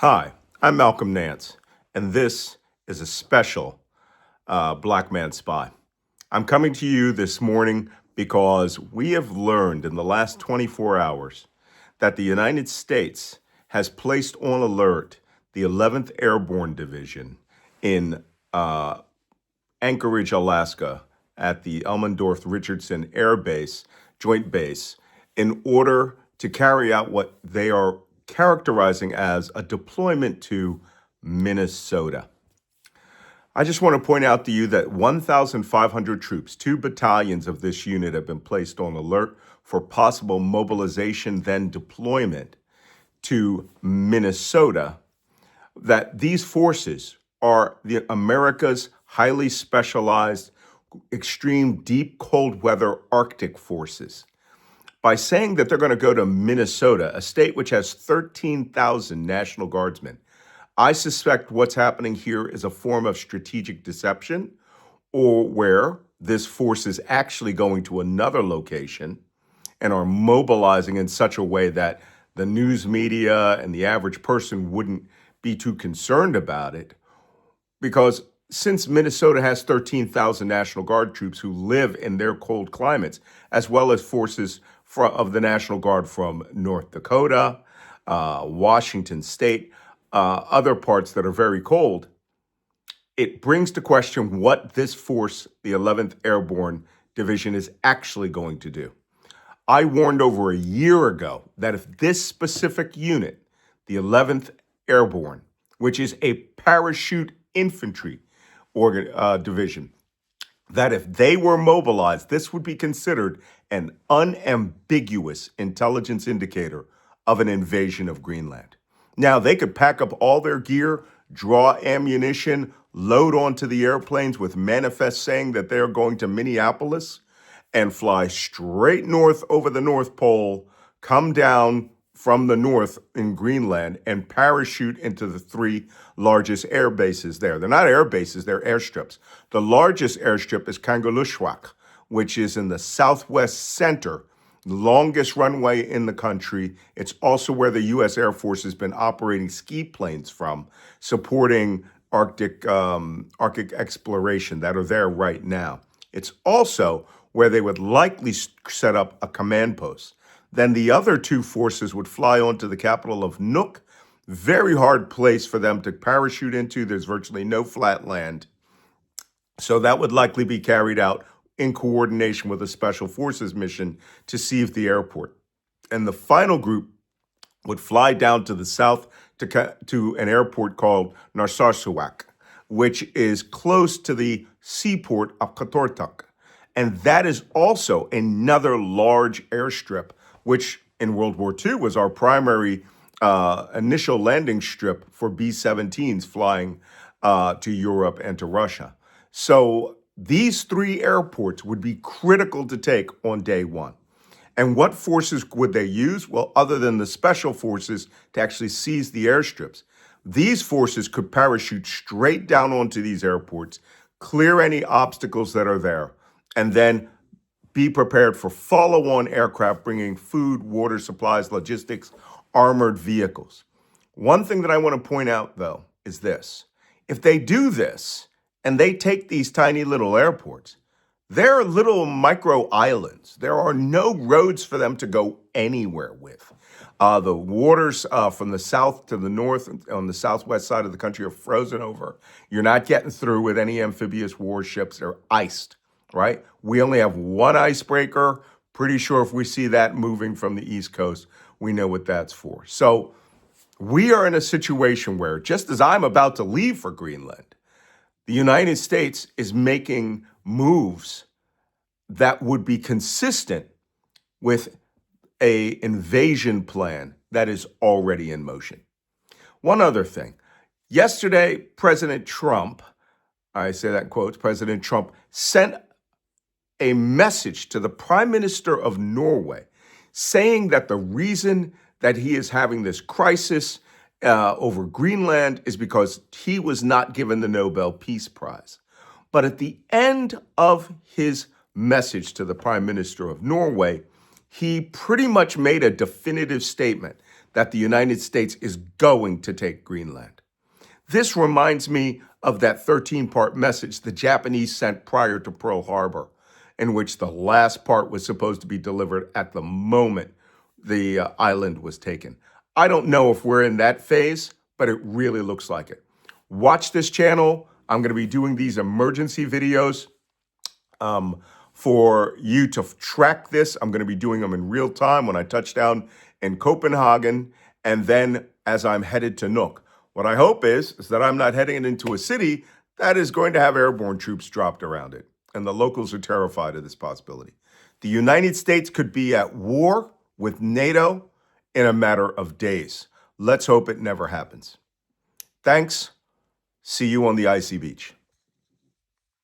Hi, I'm Malcolm Nance, and this is a special Black Man Spy. I'm coming to you this morning because we have learned in the last 24 hours that the United States has placed on alert the 11th Airborne Division in Anchorage, Alaska, at the Elmendorf Richardson Air Base, Joint Base, in order to carry out what they are characterizing as a deployment to Minnesota. I just want to point out to you that 1,500 troops, 2 battalions of this unit, have been placed on alert for possible mobilization, then deployment to Minnesota. That these forces are America's highly specialized, extreme, deep, cold weather Arctic forces. By saying that they're going to go to Minnesota, a state which has 13,000 National Guardsmen, I suspect what's happening here is a form of strategic deception, or where this force is actually going to another location and are mobilizing in such a way that the news media and the average person wouldn't be too concerned about it. Because since Minnesota has 13,000 National Guard troops who live in their cold climates, as well as forces of the National Guard from North Dakota, Washington State, other parts that are very cold, it brings to question what this force, the 11th Airborne Division, is actually going to do. I warned over a year ago that if this specific unit, the 11th Airborne, which is a parachute infantry division, that if they were mobilized, this would be considered an unambiguous intelligence indicator of an invasion of Greenland. Now, they could pack up all their gear, draw ammunition, load onto the airplanes with manifests saying that they're going to Minneapolis and fly straight north over the North Pole, come down from the north in Greenland and parachute into the three largest air bases there. They're not air bases, they're airstrips. The largest airstrip is Kangerlussuaq, which is in the southwest center, the longest runway in the country. It's also where the U.S. Air Force has been operating ski planes from, supporting Arctic exploration that are there right now. It's also where they would likely set up a command post. Then the other two forces would fly onto the capital of Nuuk. Very hard place for them to parachute into. There's virtually no flat land. So that would likely be carried out in coordination with a special forces mission to seize the airport. And the final group would fly down to the south to an airport called Narsarsuaq, which is close to the seaport of Katortuk. And that is also another large airstrip, which in World War II was our primary initial landing strip for B-17s flying to Europe and to Russia. So these three airports would be critical to take on day one. And what forces would they use? Well, other than the special forces to actually seize the airstrips, these forces could parachute straight down onto these airports, clear any obstacles that are there, and then be prepared for follow-on aircraft bringing food, water supplies, logistics, armored vehicles. One thing that I want to point out, though, is this. If they do this and they take these tiny little airports, they're little micro islands. There are no roads for them to go anywhere with. The waters from the south to the north on the southwest side of the country are frozen over. You're not getting through with any amphibious warships. They're iced, right? We only have one icebreaker. Pretty sure if we see that moving from the East Coast, we know what that's for. So we are in a situation where, just as I'm about to leave for Greenland, the United States is making moves that would be consistent with an invasion plan that is already in motion. One other thing. Yesterday, President Trump, I say that in quotes, President Trump sent a message to the Prime Minister of Norway saying that the reason that he is having this crisis over Greenland is because he was not given the Nobel Peace Prize. But at the end of his message to the Prime Minister of Norway, he pretty much made a definitive statement that the United States is going to take Greenland. This reminds me of that 13-part message the Japanese sent prior to Pearl Harbor, in which the last part was supposed to be delivered at the moment the island was taken. I don't know if we're in that phase, but it really looks like it. Watch this channel. I'm going to be doing these emergency videos for you to track this. I'm going to be doing them in real time when I touch down in Copenhagen and then as I'm headed to Nuuk. What I hope is that I'm not heading into a city that is going to have airborne troops dropped around it. And the locals are terrified of this possibility. The United States could be at war with NATO in a matter of days. Let's hope it never happens. Thanks. See you on the icy beach.